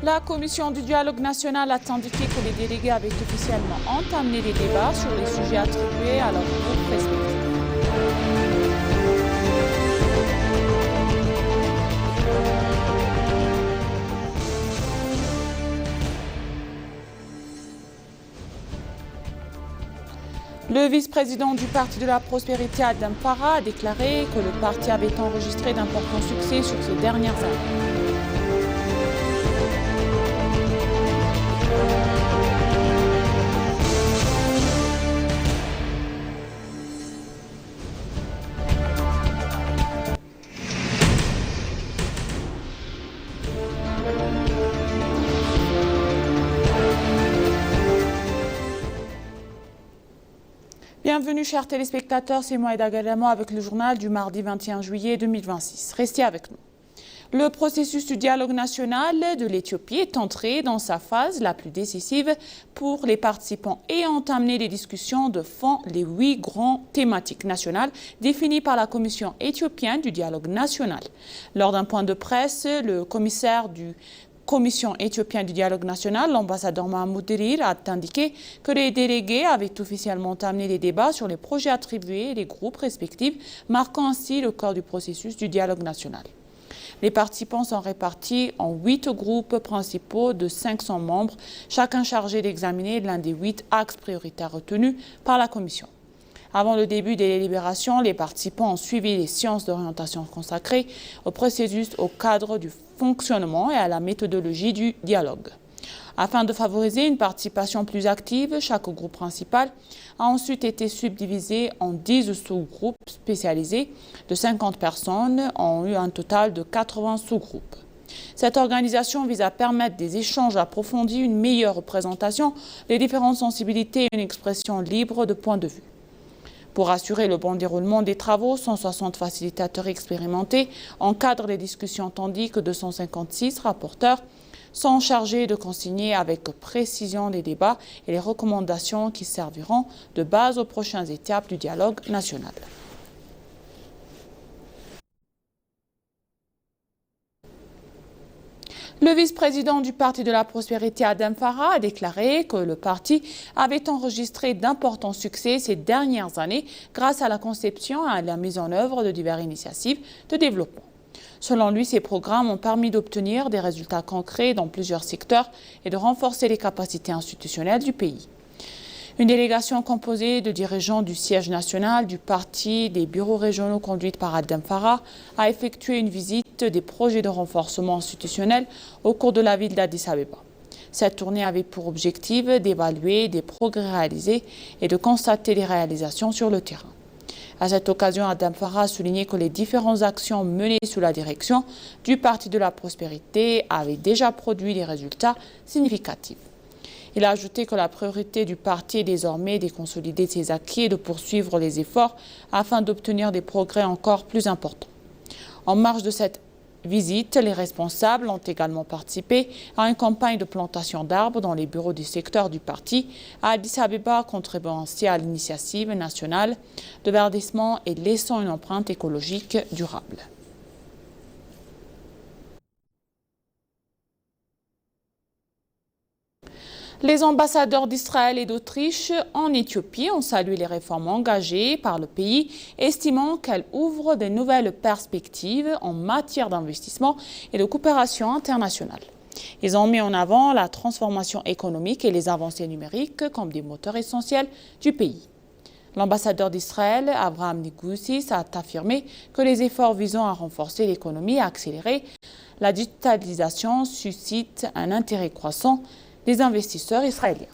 La commission du dialogue national a indiqué que les délégués avaient officiellement entamé les débats sur les sujets attribués à leur groupe respectif. Le vice-président du Parti de la Prospérité, Adam Farah, a déclaré que le parti avait enregistré d'importants succès sur ces dernières années. Bienvenue chers téléspectateurs, c'est moi Eda Galamo avec le journal du mardi 21 juillet 2026. Restez avec nous. Le processus du dialogue national de l'Éthiopie est entré dans sa phase la plus décisive pour les participants ayant amené les discussions de fond les 8 grandes thématiques nationales définies par la Commission éthiopienne du dialogue national. Lors d'un point de presse, le commissaire du Commission éthiopienne du dialogue national, l'ambassadeur Mahmoud Derir, a indiqué que les délégués avaient officiellement entamé les débats sur les projets attribués et les groupes respectifs, marquant ainsi le corps du processus du dialogue national. Les participants sont répartis en 8 groupes principaux de 500 membres, chacun chargé d'examiner l'un des 8 axes prioritaires retenus par la Commission. Avant le début des délibérations, les participants ont suivi les séances d'orientation consacrées au processus, au cadre du fonctionnement et à la méthodologie du dialogue. Afin de favoriser une participation plus active, chaque groupe principal a ensuite été subdivisé en 10 sous-groupes spécialisés de 50 personnes, ont eu un total de 80 sous-groupes. Cette organisation vise à permettre des échanges approfondis, une meilleure représentation des différentes sensibilités et une expression libre de points de vue. Pour assurer le bon déroulement des travaux, 160 facilitateurs expérimentés encadrent les discussions tandis que 256 rapporteurs sont chargés de consigner avec précision les débats et les recommandations qui serviront de base aux prochaines étapes du dialogue national. Le vice-président du Parti de la Prospérité, Adam Farah, a déclaré que le parti avait enregistré d'importants succès ces dernières années grâce à la conception et à la mise en œuvre de diverses initiatives de développement. Selon lui, ces programmes ont permis d'obtenir des résultats concrets dans plusieurs secteurs et de renforcer les capacités institutionnelles du pays. Une délégation composée de dirigeants du siège national du parti, des bureaux régionaux conduite par Adam Farah, a effectué une visite des projets de renforcement institutionnel au cours de la ville d'Addis Abeba. Cette tournée avait pour objectif d'évaluer des progrès réalisés et de constater les réalisations sur le terrain. À cette occasion, Adam Farah a souligné que les différentes actions menées sous la direction du Parti de la Prospérité avaient déjà produit des résultats significatifs. Il a ajouté que la priorité du parti est désormais de consolider ses acquis et de poursuivre les efforts afin d'obtenir des progrès encore plus importants. En marge de cette visite, les responsables ont également participé à une campagne de plantation d'arbres dans les bureaux du secteur du parti à Addis Abeba, contribuant ainsi à l'initiative nationale de verdissement et laissant une empreinte écologique durable. Les ambassadeurs d'Israël et d'Autriche en Éthiopie ont salué les réformes engagées par le pays, estimant qu'elles ouvrent de nouvelles perspectives en matière d'investissement et de coopération internationale. Ils ont mis en avant la transformation économique et les avancées numériques comme des moteurs essentiels du pays. L'ambassadeur d'Israël, Abraham Nikoussis, a affirmé que les efforts visant à renforcer l'économie et à accélérer la digitalisation suscitent un intérêt croissant des investisseurs israéliens.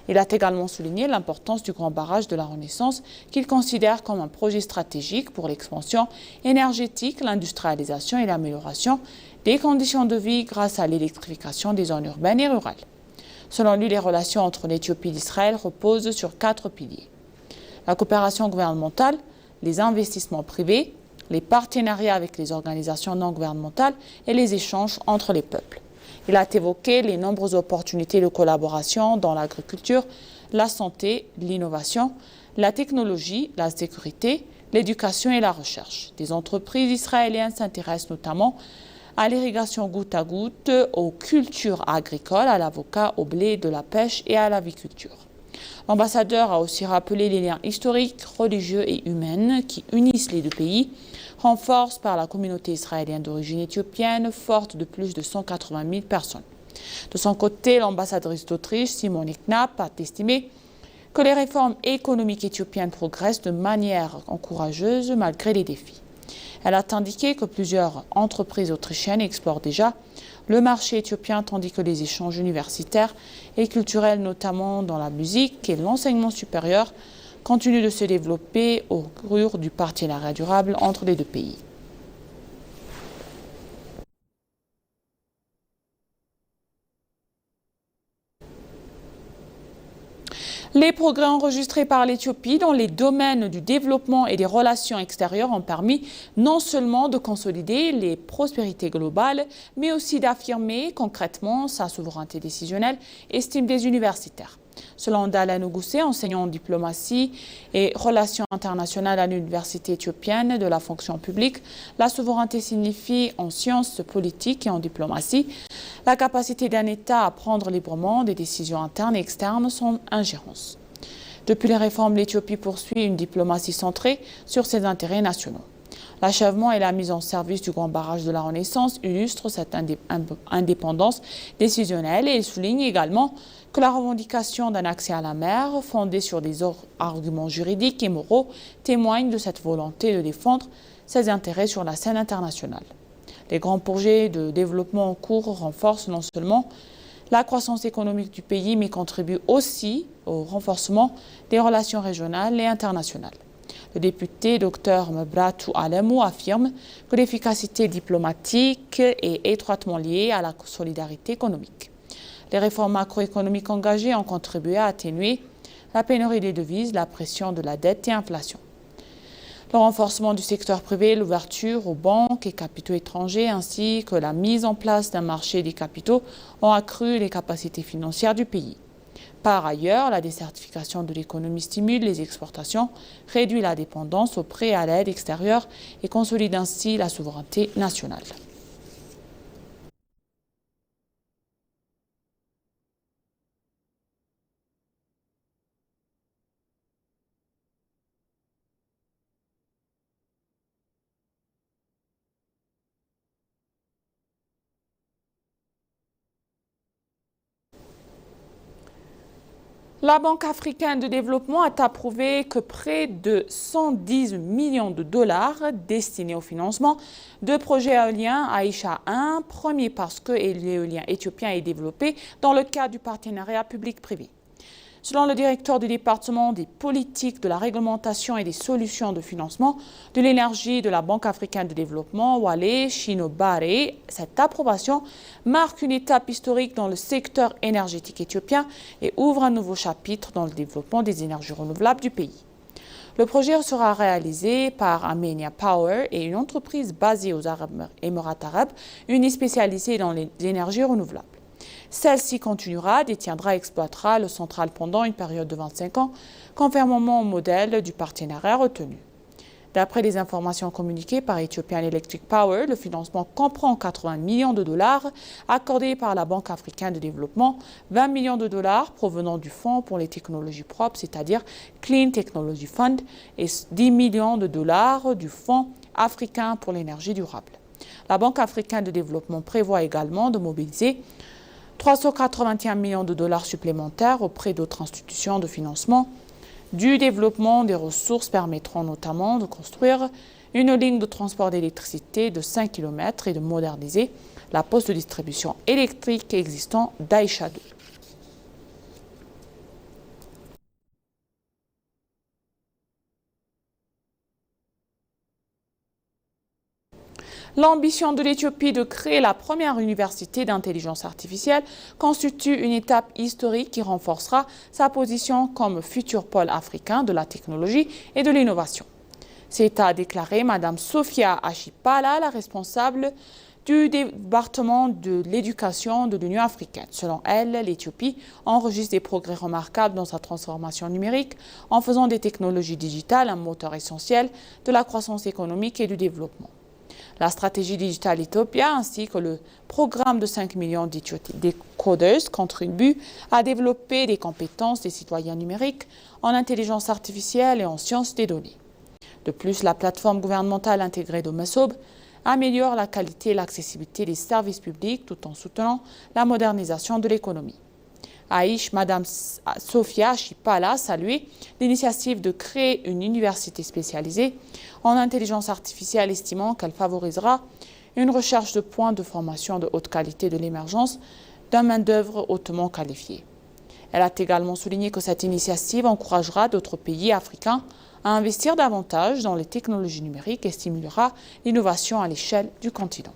Il a également souligné l'importance du grand barrage de la Renaissance qu'il considère comme un projet stratégique pour l'expansion énergétique, l'industrialisation et l'amélioration des conditions de vie grâce à l'électrification des zones urbaines et rurales. Selon lui, les relations entre l'Éthiopie et l'Israël reposent sur 4 piliers. La coopération gouvernementale, les investissements privés, les partenariats avec les organisations non gouvernementales et les échanges entre les peuples. Il a évoqué les nombreuses opportunités de collaboration dans l'agriculture, la santé, l'innovation, la technologie, la sécurité, l'éducation et la recherche. Des entreprises israéliennes s'intéressent notamment à l'irrigation goutte à goutte, aux cultures agricoles, à l'avocat, au blé, de la pêche et à l'aviculture. L'ambassadeur a aussi rappelé les liens historiques, religieux et humains qui unissent les deux pays, renforcés par la communauté israélienne d'origine éthiopienne, forte de plus de 180 000 personnes. De son côté, l'ambassadrice d'Autriche, Simone Knapp, a estimé que les réformes économiques éthiopiennes progressent de manière encourageuse malgré les défis. Elle a indiqué que plusieurs entreprises autrichiennes explorent déjà le marché éthiopien tandis que les échanges universitaires et culturels, notamment dans la musique et l'enseignement supérieur, continuent de se développer au cours du partenariat durable entre les deux pays. Les progrès enregistrés par l'Éthiopie dans les domaines du développement et des relations extérieures ont permis non seulement de consolider les prospérités globales, mais aussi d'affirmer concrètement sa souveraineté décisionnelle, estime des universitaires. Selon Dalen Ogoussé, enseignant en diplomatie et relations internationales à l'université éthiopienne de la fonction publique, la souveraineté signifie en sciences politiques et en diplomatie la capacité d'un État à prendre librement des décisions internes et externes sans ingérence. Depuis les réformes, l'Éthiopie poursuit une diplomatie centrée sur ses intérêts nationaux. L'achèvement et la mise en service du grand barrage de la Renaissance illustrent cette indépendance décisionnelle et souligne également que la revendication d'un accès à la mer, fondée sur des arguments juridiques et moraux, témoigne de cette volonté de défendre ses intérêts sur la scène internationale. Les grands projets de développement en cours renforcent non seulement la croissance économique du pays, mais contribuent aussi au renforcement des relations régionales et internationales. Le député Dr Mebratu Alemu affirme que l'efficacité diplomatique est étroitement liée à la solidarité économique. Les réformes macroéconomiques engagées ont contribué à atténuer la pénurie des devises, la pression de la dette et l'inflation. Le renforcement du secteur privé, l'ouverture aux banques et capitaux étrangers ainsi que la mise en place d'un marché des capitaux ont accru les capacités financières du pays. Par ailleurs, la désertification de l'économie stimule les exportations, réduit la dépendance aux prêts et à l'aide extérieure et consolide ainsi la souveraineté nationale. La Banque africaine de développement a approuvé que près de 110 millions de dollars destinés au financement de projets éoliens Aïcha 1, premier parce que l'éolien éthiopien est développé dans le cadre du partenariat public-privé. Selon le directeur du département des politiques, de la réglementation et des solutions de financement de l'énergie de la Banque africaine de développement, Wale Shinobare, cette approbation marque une étape historique dans le secteur énergétique éthiopien et ouvre un nouveau chapitre dans le développement des énergies renouvelables du pays. Le projet sera réalisé par Armenia Power et une entreprise basée aux Émirats arabes, unie spécialisée dans les énergies renouvelables. Celle-ci continuera, détiendra et exploitera le central pendant une période de 25 ans, conformément au modèle du partenariat retenu. D'après les informations communiquées par Ethiopian Electric Power, le financement comprend 80 millions de dollars accordés par la Banque africaine de développement, 20 millions de dollars provenant du Fonds pour les technologies propres, c'est-à-dire Clean Technology Fund, et 10 millions de dollars du Fonds africain pour l'énergie durable. La Banque africaine de développement prévoit également de mobiliser 381 millions de dollars supplémentaires auprès d'autres institutions de financement du développement des ressources permettront notamment de construire une ligne de transport d'électricité de 5 km et de moderniser la poste de distribution électrique existant d'Aïcha 2. L'ambition de l'Éthiopie de créer la première université d'intelligence artificielle constitue une étape historique qui renforcera sa position comme futur pôle africain de la technologie et de l'innovation. C'est a déclaré Mme Sophia Achipala, la responsable du département de l'éducation de l'Union africaine. Selon elle, l'Éthiopie enregistre des progrès remarquables dans sa transformation numérique en faisant des technologies digitales un moteur essentiel de la croissance économique et du développement. La stratégie Digital Ethiopia ainsi que le programme de 5 millions d'Ecoders contribuent à développer des compétences des citoyens numériques en intelligence artificielle et en sciences des données. De plus, la plateforme gouvernementale intégrée de Mesob améliore la qualité et l'accessibilité des services publics tout en soutenant la modernisation de l'économie. Aïch, Madame Sofia Chipala a salué l'initiative de créer une université spécialisée en intelligence artificielle, estimant qu'elle favorisera une recherche de points de formation de haute qualité de l'émergence d'un main-d'œuvre hautement qualifiée. Elle a également souligné que cette initiative encouragera d'autres pays africains à investir davantage dans les technologies numériques et stimulera l'innovation à l'échelle du continent.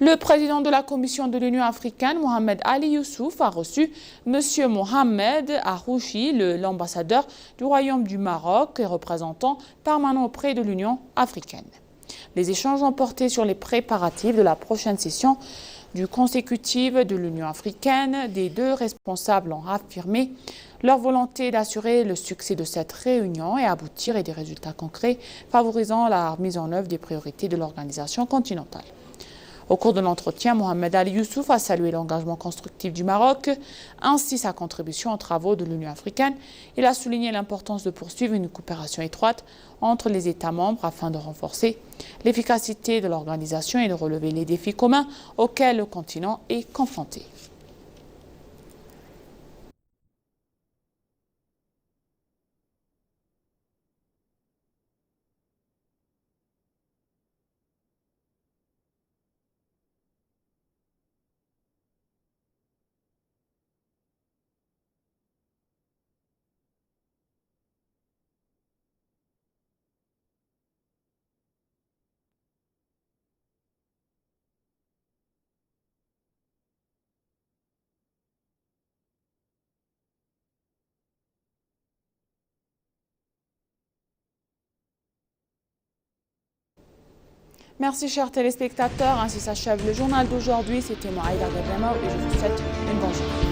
Le président de la Commission de l'Union africaine, Mohamed Ali Youssouf, a reçu M. Mohamed Arouchi, l'ambassadeur du Royaume du Maroc et représentant permanent auprès de l'Union africaine. Les échanges ont porté sur les préparatifs de la prochaine session du consécutif de l'Union africaine. Des deux responsables ont affirmé leur volonté d'assurer le succès de cette réunion et aboutir à des résultats concrets favorisant la mise en œuvre des priorités de l'organisation continentale. Au cours de l'entretien, Mohamed Ali Youssouf a salué l'engagement constructif du Maroc, ainsi sa contribution aux travaux de l'Union africaine. Il a souligné l'importance de poursuivre une coopération étroite entre les États membres afin de renforcer l'efficacité de l'organisation et de relever les défis communs auxquels le continent est confronté. Merci chers téléspectateurs, ainsi s'achève le journal d'aujourd'hui. C'était moi Aïda Gabrema et je vous souhaite une bonne journée.